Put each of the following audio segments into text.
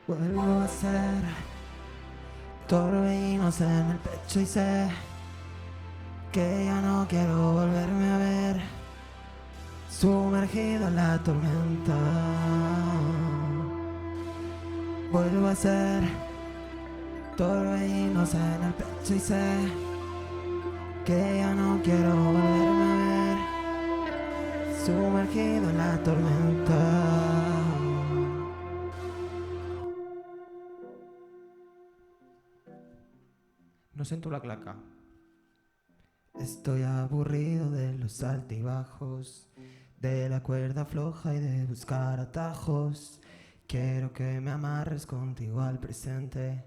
Vuelvo a ser torbellinos en el pecho y sé que ya no quiero volverme a ver sumergido en la tormenta. Vuelvo a ser torbellinos en el pecho y sé que ya no quiero volverme a ver sumergido en la tormenta. No siento la claca. Estoy aburrido de los altibajos, de la cuerda floja y de buscar atajos. Quiero que me amarres contigo al presente.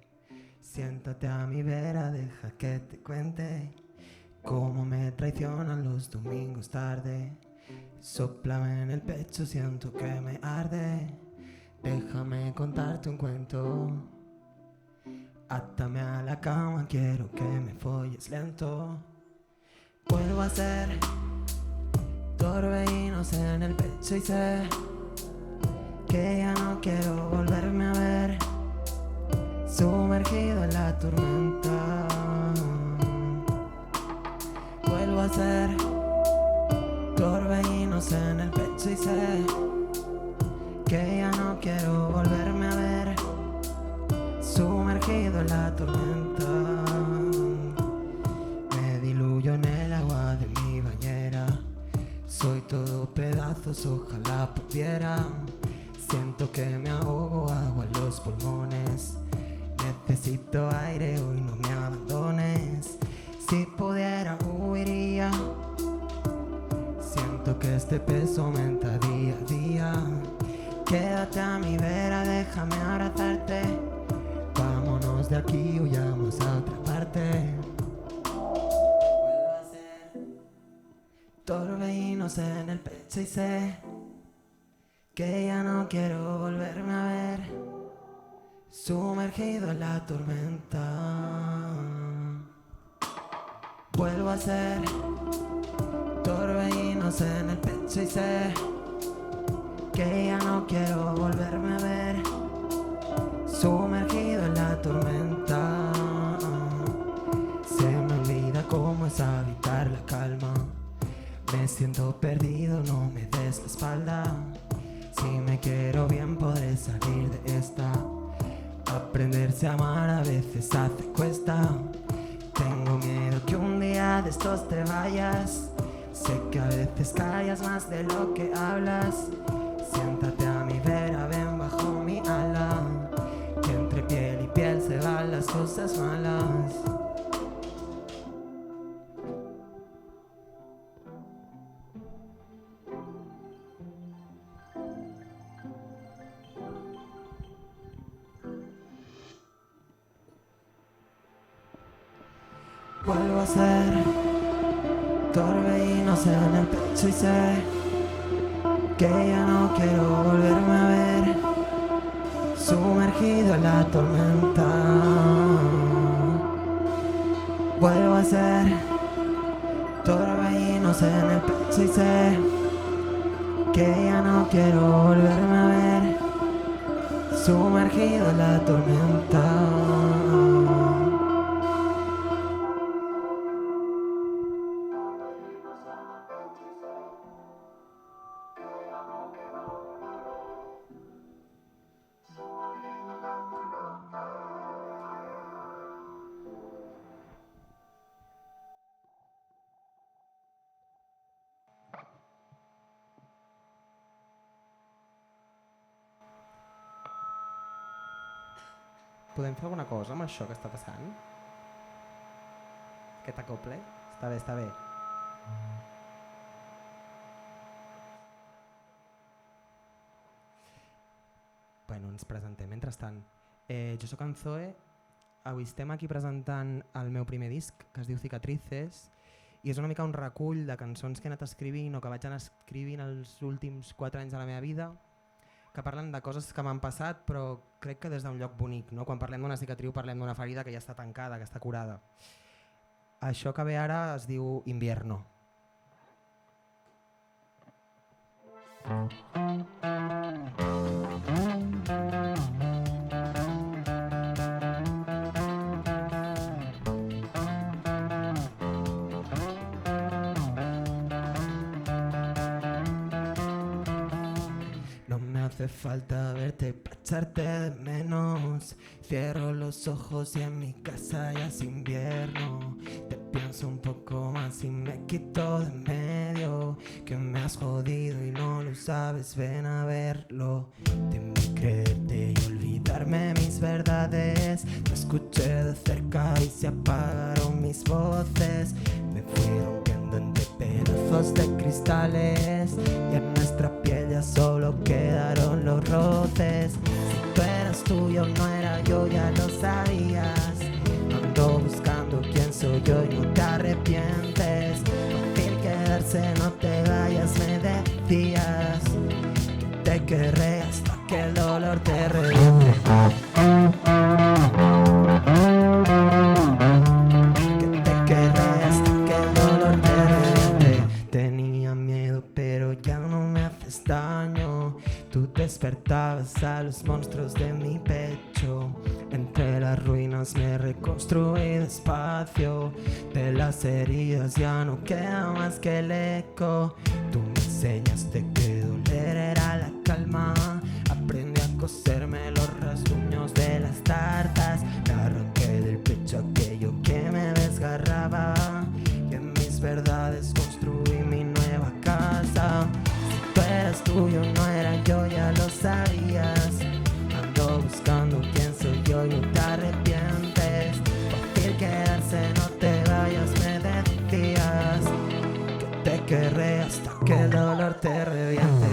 Siéntate a mi vera, deja que te cuente cómo me traicionan los domingos tarde. Sóplame en el pecho, siento que me arde. Déjame contarte un cuento. Átame a la cama, quiero que me folles lento. Vuelvo a ser torbellinos en el pecho y sé que ya no quiero volverme a ver sumergido en la tormenta. Vuelvo a ser torbellinos en el pecho y sé que ya no quiero volverme a ver sumergido en la tormenta. Me diluyo en el agua de mi bañera. Soy todo pedazos, ojalá pudiera. Siento que me ahogo, agua en los pulmones. Necesito aire, hoy no me abandones. Si pudiera huiría. Siento que este peso aumenta día a día. Quédate a mi vera, déjame abrazarte. Vámonos de aquí, huyamos a otra parte. Vuelvo a ser torbellinos en el pecho y sé que ya no quiero volverme a ver sumergido en la tormenta. Vuelvo a ser torbellinos en el pecho y sé que ya no quiero volverme a ver sumergido en la tormenta. Se me olvida cómo es habitar la calma. Me siento perdido, no me des la espalda. Si me quiero bien podré salir de esta. Aprenderse a amar a veces hace cuesta. Tengo miedo que un día de estos te vayas. Sé que a veces callas más de lo que hablas. Siéntate a mi vera, ven bajo mi ala. Que entre piel y piel se van las cosas malas. Vuelvo a ser torbellinos en el pecho y sé que ya no quiero volverme a ver sumergido en la tormenta. Vuelvo a ser torbellinos en el pecho y sé que ya no quiero volverme a ver sumergido en la tormenta. Podem fer alguna cosa amb això que està passant? Aquest acople? Està bé, està bé. Bueno, ens presentem mentrestant. Jo sóc en Zoe, avui estem aquí presentant el meu primer disc, que es diu Cicatrices, i és una mica un recull de cançons que he anat escrivint o que vaig anar escrivint els últims 4 anys de la meva vida, que parlen de coses que m'han passat, però crec que des d'un lloc bonic, no? Quan parlem d'una cicatriu parlem d'una ferida que ja està tancada, que està curada. Això que ve ara es diu Invierno. hace falta verte para echarte de menos. Cierro los ojos y en mi casa ya es invierno. Te pienso un poco más y me quito de medio. Que me has jodido y no lo sabes, ven a verlo. Temo creerte y olvidarme mis verdades. Te escuché de cerca y se apagaron mis voces. Me fui rompiendo entre pedazos de cristales y en nuestra piel ya solo quedaron los roces. Si tú eras tuyo, no era yo, ya lo sabías. Ando buscando quién soy yo y no te arrepientes. Fácil quedarse, no te vayas, me decías que te querré hasta que el dolor te reviente. Que te querré hasta que el dolor te reviente. Tenía miedo pero ya no me haces daño. Tú despertabas a los monstruos de mi pecho. Entre las ruinas me reconstruí despacio. De las heridas ya no queda más que el eco. Tú me enseñaste que doler era la calma. Aprendí a coserme los rasguños de las tartas. Me arranqué del pecho aquello que me desgarraba. Y en mis verdades construí mi nueva casa. Si tú eras tuyo, no era yo, ya lo sabías. Ando buscando quién soy yo y no te arrepientes. Fácil quedarse, no te vayas, me decías que te querré hasta que el dolor te reviente.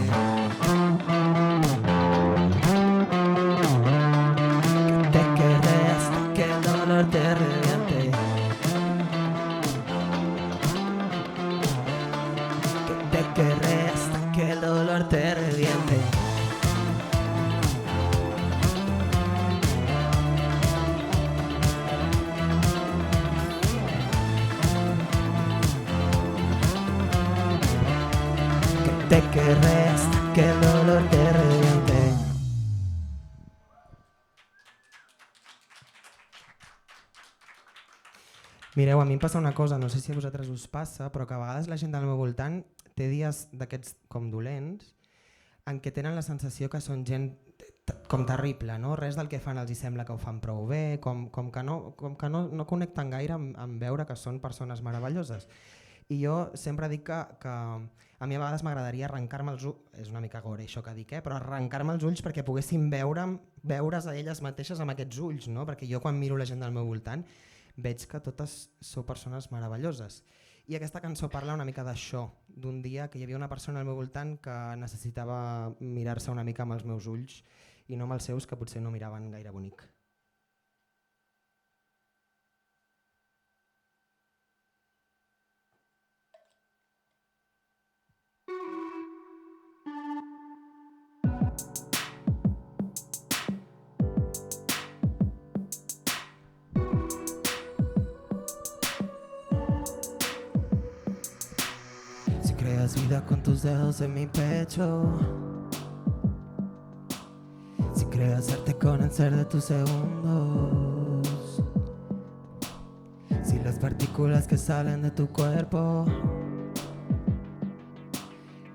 Que te querré hasta que el dolor te reviente. Que te querré hasta que el dolor te reviente. Te querré hasta que el dolor te reviente. Mireu, a mi em passa una cosa, no sé si a vosaltres us passa, però que a vegades la gent del meu voltant té dies d'aquests com dolents en què tenen la sensació que són gent com terrible, no? Res del que fan els hi sembla que ho fan prou bé, com que no connecten gaire amb veure que són persones meravelloses. I jo sempre dic que a mi a vegades m'agradaria arrencar-me els ulls, és una mica gore això que dic, però arrencar-me els ulls perquè poguessin veure's a elles mateixes amb aquests ulls, no? Perquè jo quan miro la gent del meu voltant veig que totes sou persones meravelloses. I aquesta cançó parla una mica d'això, d'un dia que hi havia una persona al meu voltant que necessitava mirar-se una mica amb els meus ulls i no amb els seus, que potser no miraven gaire bonic. Creas vida con tus dedos en mi pecho. Si creas arte con el ser de tus segundos. Si las partículas que salen de tu cuerpo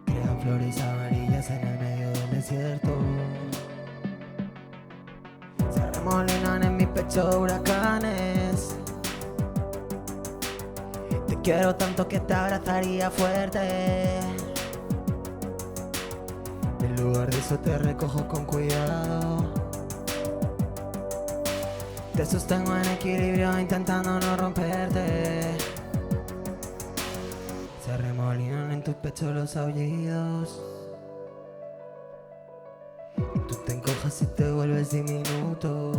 crean flores amarillas en el medio del desierto. Se arremolinan en mi pecho huracanes. Quiero tanto que te abrazaría fuerte. En lugar de eso te recojo con cuidado. Te sostengo en equilibrio intentando no romperte. Se arremolinan en tu pecho los aullidos. Y tú te encojas y te vuelves diminuto.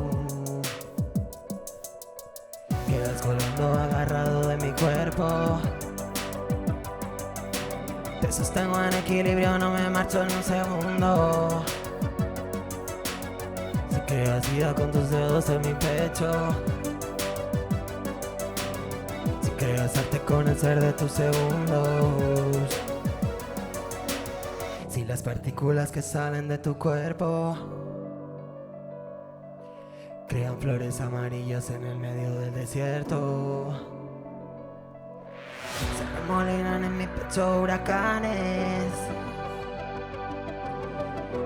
Quedas colgando agarrado de mi cuerpo. Te sostengo en equilibrio, no me marcho en un segundo. Si creas vida con tus dedos en mi pecho. Si creas arte con el ser de tus segundos. Si las partículas que salen de tu cuerpo crean flores amarillas en el medio del desierto. Se arremolinan en mi pecho huracanes.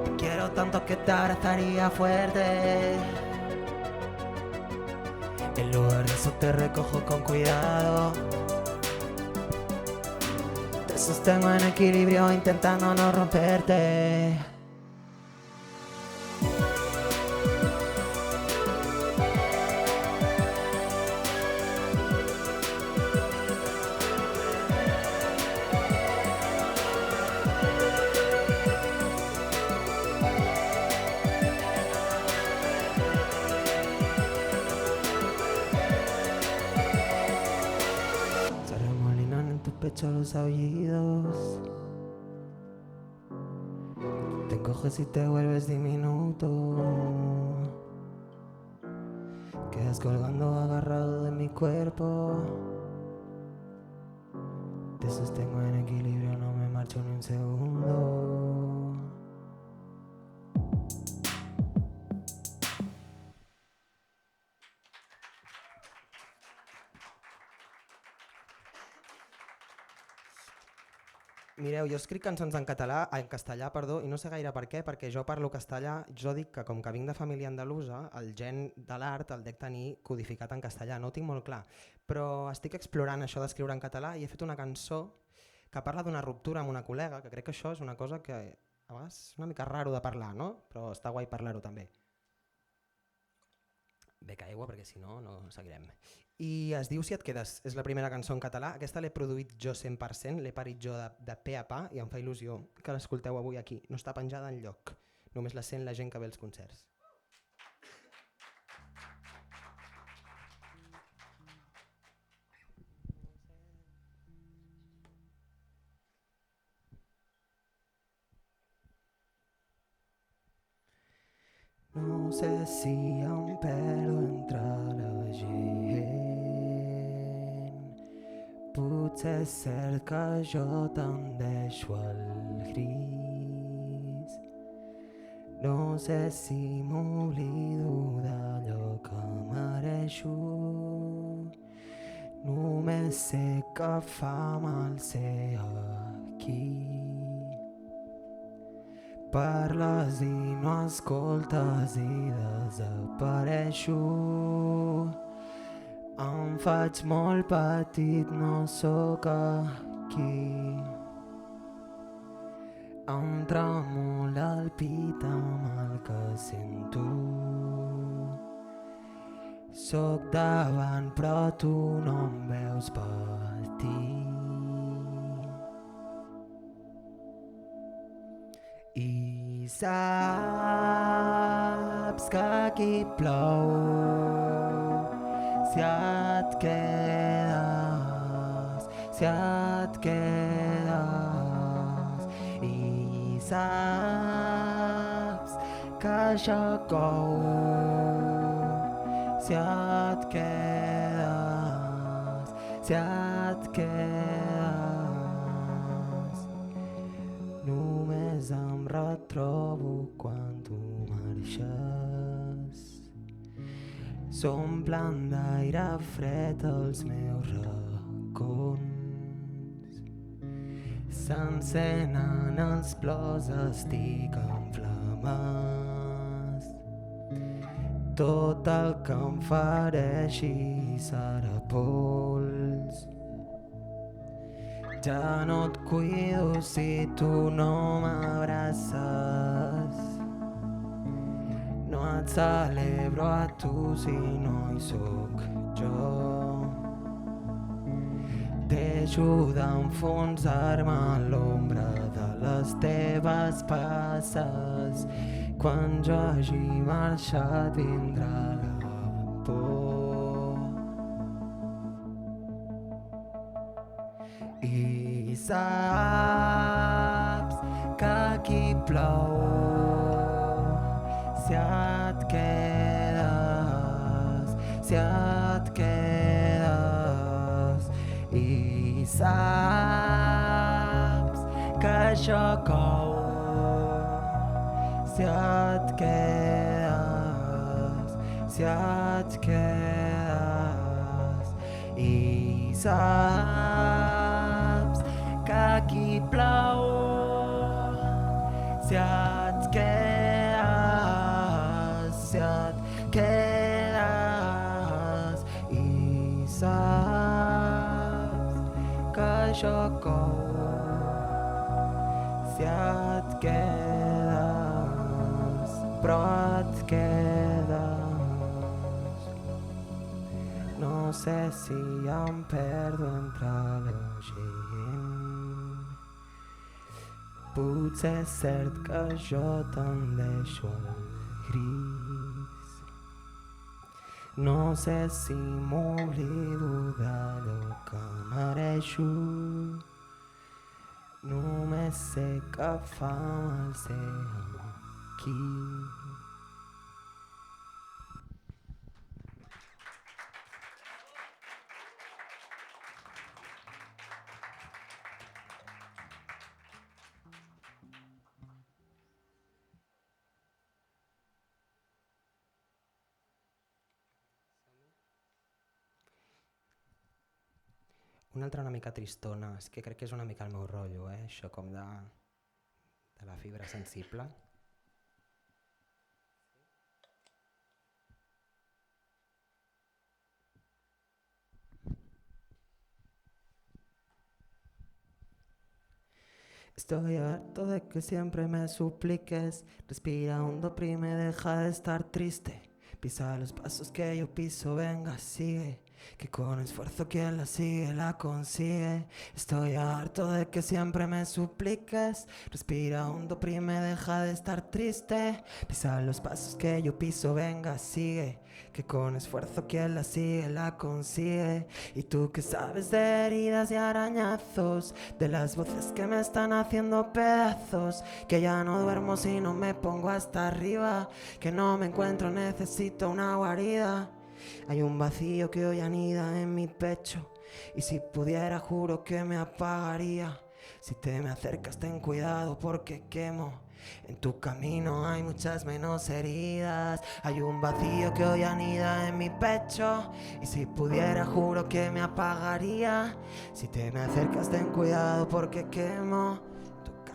Te quiero tanto que te abrazaría fuerte. En lugar de eso te recojo con cuidado. Te sostengo en equilibrio intentando no romperte. Pecho los aullidos, te encoges y te vuelves diminuto, quedas colgando agarrado de mi cuerpo, te sostengo en equilibrio, no me marcho ni un segundo. Mireu, jo escric cançons en castellà, i no sé gaire per què, perquè jo parlo castellà, jo dic que com que vinc de família andalusa, el gen de l'art el dec tenir codificat en castellà, no ho tinc molt clar, però estic explorant això d'escriure en català i he fet una cançó que parla d'una ruptura amb una col·lega, que crec que això és una cosa que a vegades és una mica raro de parlar, no? Però està guai parlar-ho també. Beca aigua perquè si no, no seguirem. I es diu Si et quedes, és la primera cançó en català, aquesta l'he produït jo 100%, l'he parit jo de pe a pa i em fa il·lusió que l'escolteu avui aquí, no està penjada enlloc, només la sent la gent que ve als concerts. No sé si em perdo entre la gent, potser és cert que jo tendeixo al gris. No sé si m'oblido d'allò que mereixo, només sé que fa mal ser aquí. Parles i no escoltes i desapareixo. Em faig molt petit, no sóc aquí. Em tremola el pit amb el que sento. Sóc davant però tu no em veus patir. I saps que aquí plou si et quedes, si et quedes. I saps que això cou si et quedes, si et quedes. Només em retrobo quan tu marxes. S'omplen d'aire fred els meus racons. S'encenen els plors, estic en flames. Tot el que em fereixi serà pols. Ja no et cuido si tu no m'abraces. No et celebro a tu si no hi sóc jo. Deixo d'enfonsar-me a l'ombra de les teves passes. Quan jo hagi marxat vindrà la por. I saps que aquí plou si et quedes, si et quedes. I saps que això cou si et quedes, si et quedes. I saps que aquí plou si et quedes. saps que jo cou si et quedes, però et quedes. No sé si em perdo entre la gent. Potser és cert que jo tendeixo al gris. No sé si m'oblido d'allò que mereixo. Només sé que fa mal ser aquí. Una altra una mica tristona, és que crec que és una mica el meu rotllo, això com de la fibra sensible. Estoy harto de que siempre me supliques, respira hondo, prime, deja de estar triste. Pisa los pasos que yo piso, venga, sigue, que con esfuerzo quien la sigue, la consigue. Estoy harto de que siempre me supliques, respira hondo, prime, deja de estar triste. Pisa los pasos que yo piso, venga, sigue, que con esfuerzo quien la sigue, la consigue. Y tú que sabes de heridas y arañazos, de las voces que me están haciendo pedazos, que ya no duermo si no me pongo hasta arriba, que no me encuentro, necesito una guarida. Hay un vacío que hoy anida en mi pecho, y si pudiera juro que me apagaría. Si te me acercas ten cuidado porque quemo. En tu camino hay muchas menos heridas. Hay un vacío que hoy anida en mi pecho, y si pudiera juro que me apagaría. Si te me acercas ten cuidado porque quemo.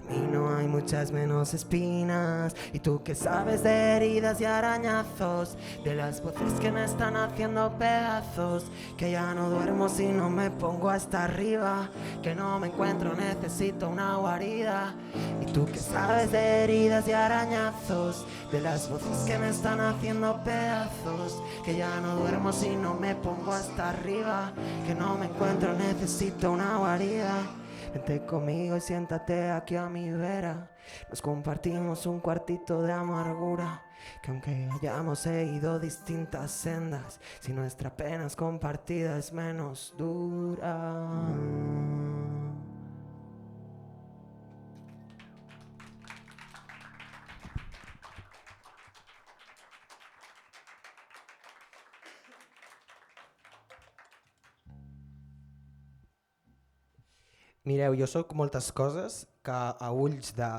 Camino hay muchas menos espinas, y tú que sabes de heridas y arañazos, de las voces que me están haciendo pedazos, que ya no duermo si no me pongo hasta arriba, que no me encuentro, necesito una guarida. Y tú que sabes de heridas y arañazos, de las voces que me están haciendo pedazos, que ya no duermo si no me pongo hasta arriba, que no me encuentro, necesito una guarida. Vente conmigo y siéntate aquí a mi vera. Nos compartimos un cuartito de amargura, que aunque hayamos seguido distintas sendas, si nuestra pena es compartida es menos dura. Mireu, jo sóc moltes coses que a ulls de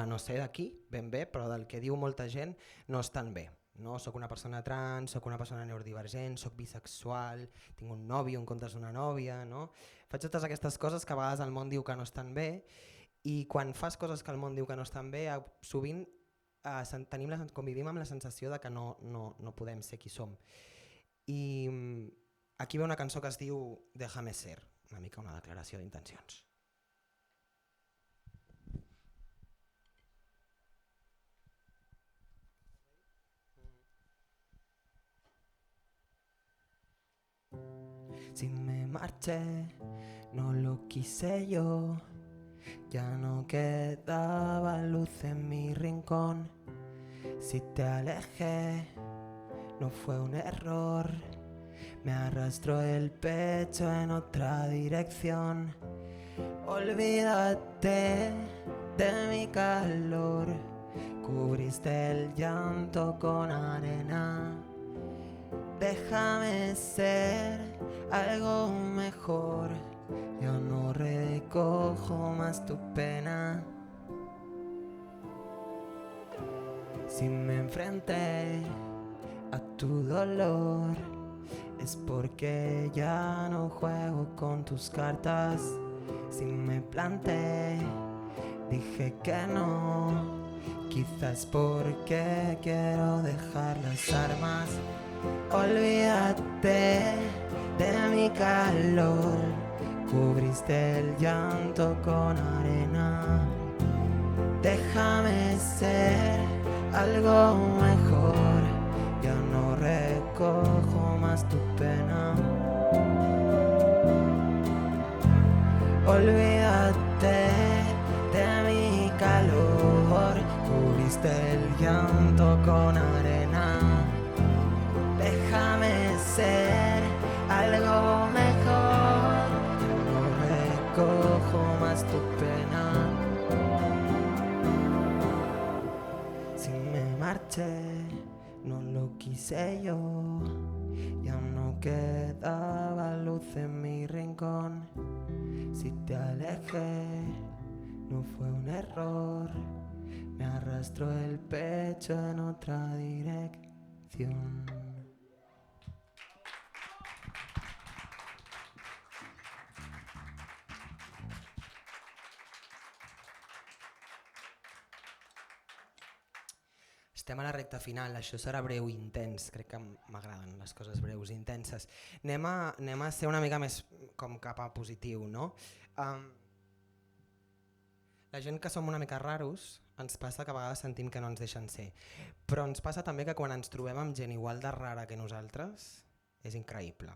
no sé d'aquí, ben bé, però del que diu molta gent no estan bé. No? Soc una persona trans, soc una persona neurodivergent, soc bisexual, tinc un nòvio en comptes d'una nòvia, no? Faig totes aquestes coses que a vegades el món diu que no estan bé, i quan fas coses que el món diu que no estan bé, sovint convivim amb la sensació de que no podem ser qui som. I aquí ve una cançó que es diu Déjame ser, una mica una declaració d'intencions. Si me marché, no lo quise yo, ya no quedaba luz en mi rincón. Si te alejé, no fue un error, me arrastró el pecho en otra dirección. Olvídate de mi calor, cubriste el llanto con arena. Déjame ser algo mejor, yo no recojo más tu pena. Si me enfrenté a tu dolor, es porque ya no juego con tus cartas. Si me planté, dije que no, quizás porque quiero dejar las armas. Olvídate Olvídate de mi calor, cubriste el llanto con arena. Déjame ser algo mejor, ya no recojo más tu pena. Olvídate de mi calor, cubriste el llanto con arena. Déjame ser algo mejor, ya no recojo más tu pena. Si me marché, no lo quise yo, ya no quedaba luz en mi rincón. Si te alejé, no fue un error, me arrastró el pecho en otra dirección. Estem a la recta final, això serà breu i intens, crec que m'agraden les coses breus i intenses. Anem a ser una mica més com cap a positiu, no? La gent que som una mica raros ens passa que a vegades sentim que no ens deixen ser, però ens passa també que quan ens trobem amb gent igual de rara que nosaltres és increïble.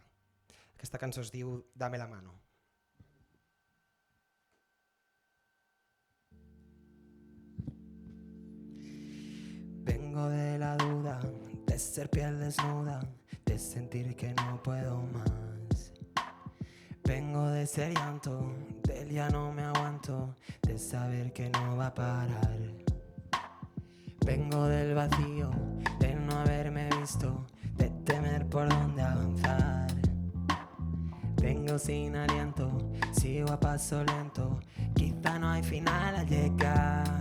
Aquesta cançó es diu Dame la mano. Vengo de la duda, de ser piel desnuda, de sentir que no puedo más. Vengo de ese llanto, del ya no me aguanto, de saber que no va a parar. Vengo del vacío, de no haberme visto, de temer por dónde avanzar. Vengo sin aliento, sigo a paso lento, quizá no hay final al llegar.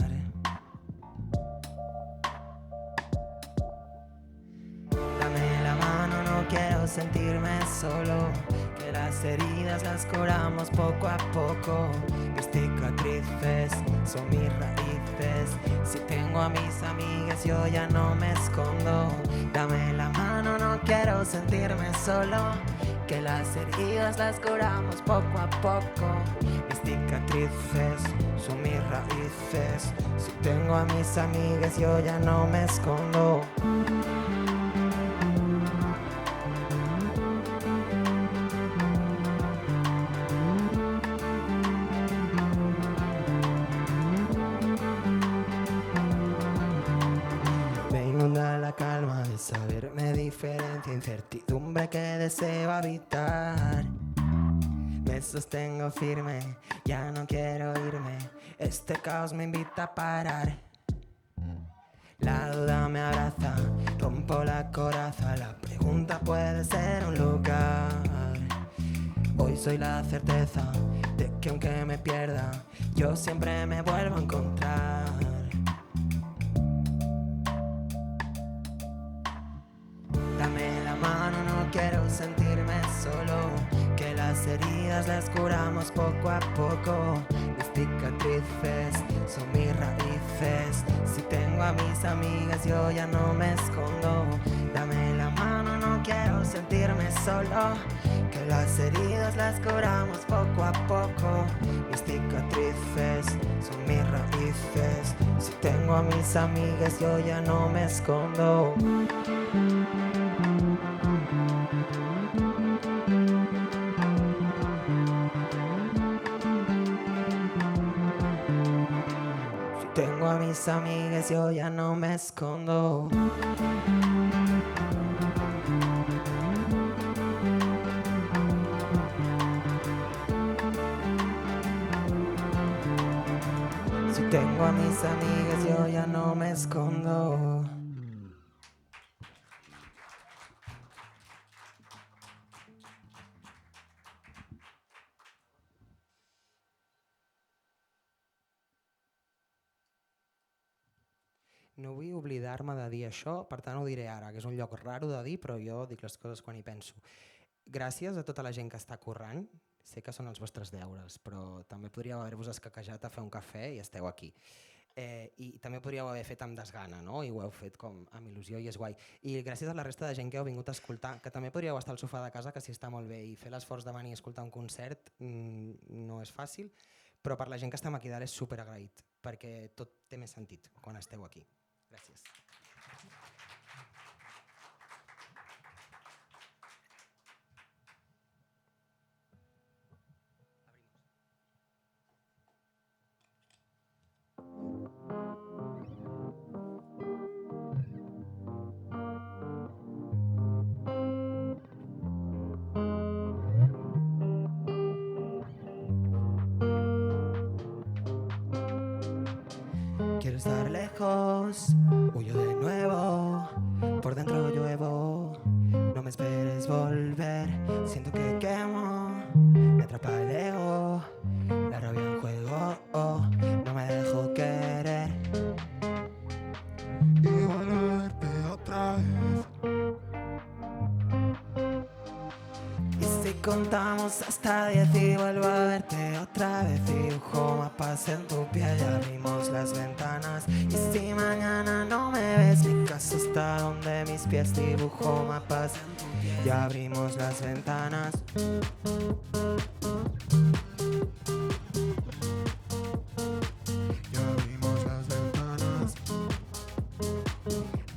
Quiero sentirme solo, que las heridas las curamos poco a poco. Mis cicatrices son mis raíces. Si tengo a mis amigas yo ya no me escondo. Dame la mano, no quiero sentirme solo, que las heridas las curamos poco a poco. Mis cicatrices son mis raíces. Si tengo a mis amigas yo ya no me escondo. Saberme diferente, incertidumbre que deseo habitar. Me sostengo firme, ya no quiero irme, este caos me invita a parar. La duda me abraza, rompo la coraza, la pregunta puede ser un lugar. Hoy soy la certeza de que aunque me pierda, yo siempre me vuelvo a encontrar. Dame la mano, no quiero sentirme solo, que las heridas las curamos poco a poco. Mis cicatrices son mis raíces. Si tengo a mis amigas yo ya no me escondo. Dame la mano, no quiero sentirme solo, que las heridas las curamos poco a poco. Mis cicatrices son mis raíces. Si tengo a mis amigas yo ya no me escondo. Tengo a mis amigas, yo ya no me escondo. Si tengo a mis amigas, yo ya no me escondo. No vull oblidar-me de dir això, per tant ho diré ara, que és un lloc raro de dir, però jo dic les coses quan hi penso. Gràcies a tota la gent que està currant, sé que són els vostres deures, però també podríeu haver-vos escaquejat a fer un cafè i esteu aquí. I també ho podríeu haver fet amb desgana, no? I ho heu fet com amb il·lusió i és guai. I gràcies a la resta de gent que heu vingut a escoltar, que també podríeu estar al sofà de casa, que sí està molt bé, i fer l'esforç de venir a escoltar un concert no és fàcil, però per la gent que estem aquí dalt és superagraït, perquè tot té més sentit quan esteu aquí. Gràcies. Quiero estar lejos, huyo de nuevo, por dentro lluevo, no me esperes volver, siento que quemo, me atrapa el ego, la rabia en juego, no me dejo querer. Y vuelvo a verte otra vez. Y si contamos hasta 10 y vuelvo a verte otra vez, dibujo mapas en tu piel y abrimos las ventanas. Y si mañana no me ves, mi casa está donde mis pies, dibujo mapas en tu piel y abrimos las ventanas. Y abrimos las ventanas.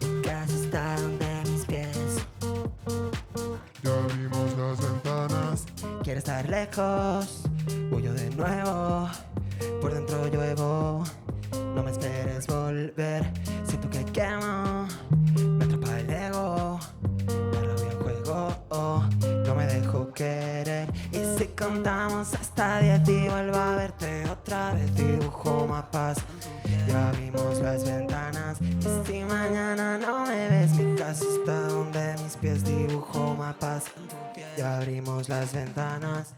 Mi casa está donde mis pies. Y abrimos las ventanas. Quiero estar lejos, huyo de nuevo, por dentro lluevo, no me esperes volver, siento que quemo, me atrapa el ego, la rabia en juego, no me dejo querer. Y si contamos hasta 10 y vuelvo a verte otra vez, dibujo mapas y abrimos las ventanas. Y si mañana no me ves, mi casa está donde mis pies, dibujo mapas y abrimos las ventanas.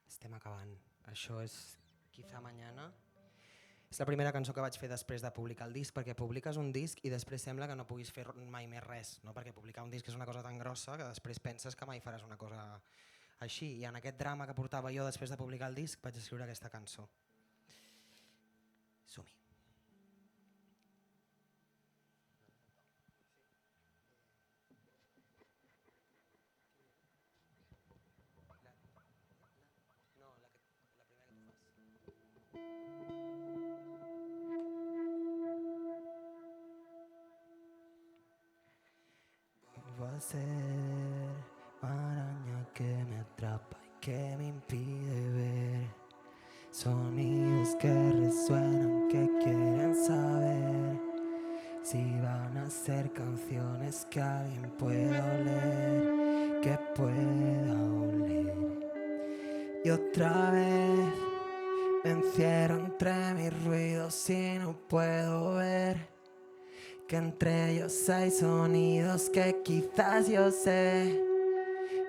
Estem acabant. Això és Quizá Mañana. És la primera cançó que vaig fer després de publicar el disc, perquè publiques un disc i després sembla que no puguis fer mai més res, no? Perquè publicar un disc és una cosa tan grossa que després penses que mai faràs una cosa així. I en aquest drama que portava jo després de publicar el disc vaig escriure aquesta cançó. Som-hi. Va a ser maraña que me atrapa y que me impide ver sonidos que resuenan, que quieren saber si van a ser canciones que alguien pueda oler, que pueda oler. Y otra vez me encierro entre mis ruidos y no puedo ver que entre ellos hay sonidos que quizás yo sé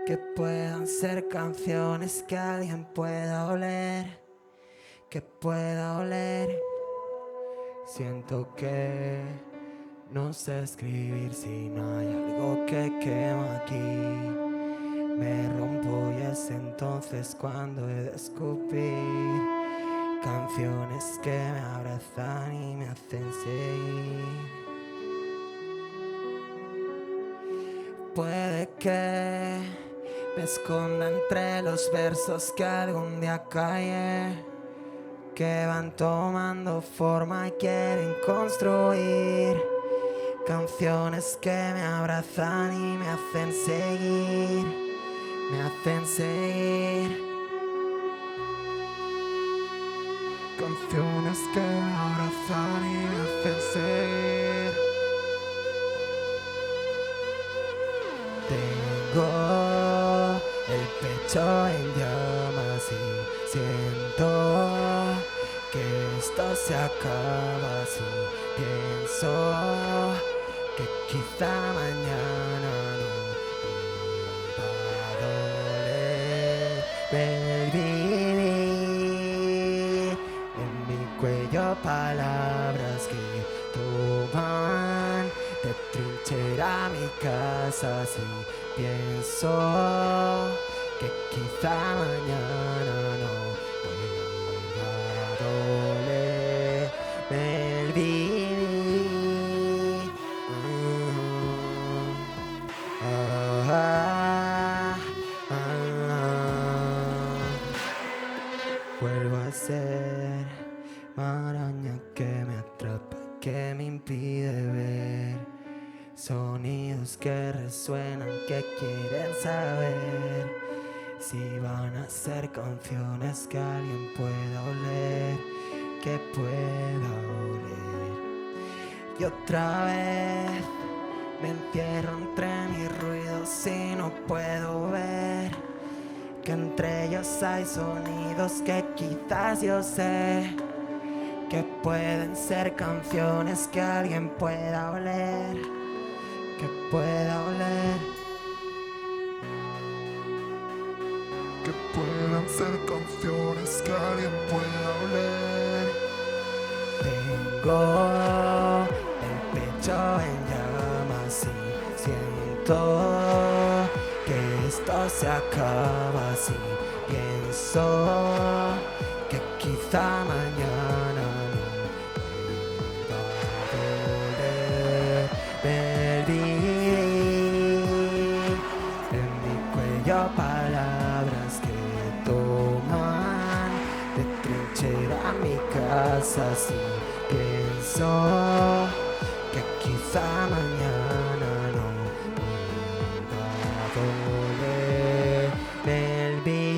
que puedan ser canciones que alguien pueda oler, que pueda oler. Siento que no sé escribir si no hay algo que quema aquí. Me rompo y es entonces cuando he de escupir canciones que me abrazan y me hacen seguir. Puede que me esconda entre los versos que algún día callé, que van tomando forma y quieren construir canciones que me abrazan y me hacen seguir, me hacen seguir. Canciones que me abrazan y me hacen seguir. Tengo el pecho en llamas y siento que esto se acaba si pienso que quizá mañana no va a doler el vivir. En mi cuello palabras que toman de trinchera mi casa si pienso que quizá mañana no vuelva a doler el vivir. Vuelvo a ser maraña que me atrapa, que me impide ver sonidos que resuenan, que quieren saber si van a ser canciones que alguien pueda oler, que pueda oler. Y otra vez me encierro entre mis ruidos y no puedo ver que entre ellos hay sonidos que quizás yo sé que pueden ser canciones que alguien pueda oler, que pueda oler, que puedan ser canciones que alguien pueda oler. Tengo el pecho en llamas y siento que esto se acaba si pienso que quizá mañana no va a doler el vivir. En mi cuello palabras que toman de trinchera mi casa si pienso que quizá mañana no va a doler el vivir.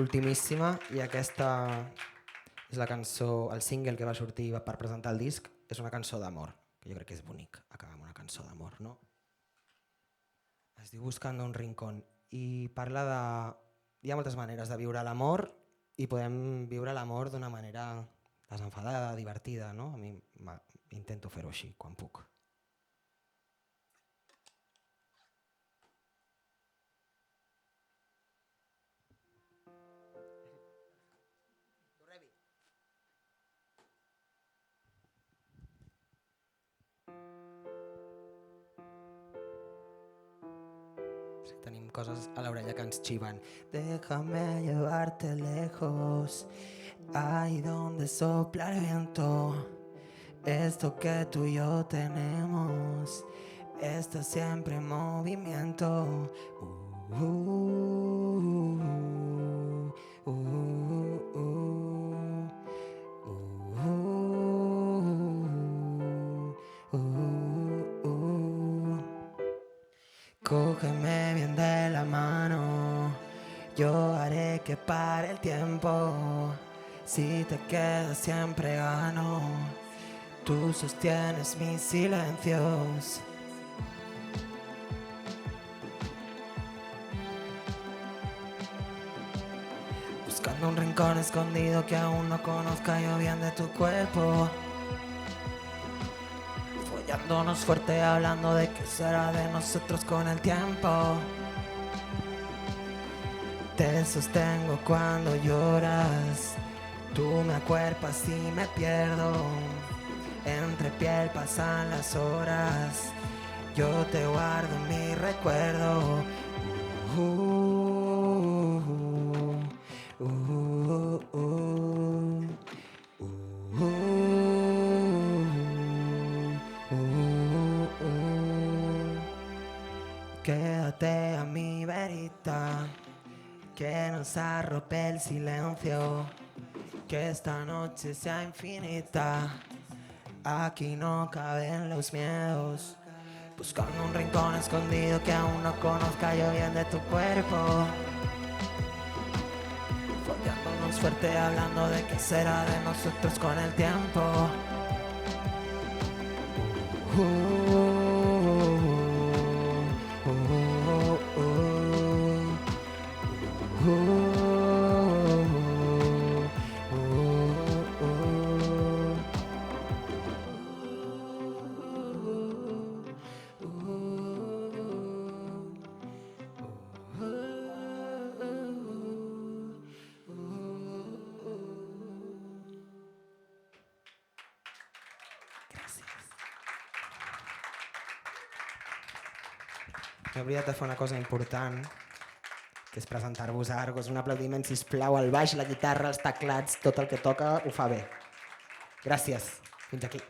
Ultimíssima, i aquesta és la cançó, el single que va sortir per presentar el disc. És una cançó d'amor, que jo crec que és bonic acabar amb una cançó d'amor, no? Es diu Buscando un rincón i parla de... Hi ha moltes maneres de viure l'amor i podem viure l'amor d'una manera desenfadada, divertida, no? A mi intento fer-ho així quan puc. Tenim coses a l'orella que ens xivan. Déjame llevarte lejos, ahí donde sopla el viento. Esto que tú y yo tenemos está siempre en movimiento. Cógeme bien de la mano, yo haré que pare el tiempo. Si te quedas siempre gano, tú sostienes mis silencios. Buscando un rincón escondido que aún no conozca yo bien de tu cuerpo. Follándonos fuerte hablando de qué será de nosotros con el tiempo. Te sostengo cuando lloras, Tú me acuerpas y me pierdo. Entre piel pasan las horas. Yo te guardo en mi recuerdo. Uh, uh, uh, uh, uh, Quédate a mi verita, que nos arrope el silencio, que esta noche sea infinita. Aquí no caben los miedos, buscando un rincón escondido que aún no conozca yo bien de tu cuerpo. Follándonos fuerte hablando de qué será de nosotros con el tiempo. He oblidat de fer una cosa important, que és presentar-vos a Argos. Un aplaudiment, sisplau, al baix, la guitarra, els teclats, tot el que toca ho fa bé. Gràcies. Fins aquí.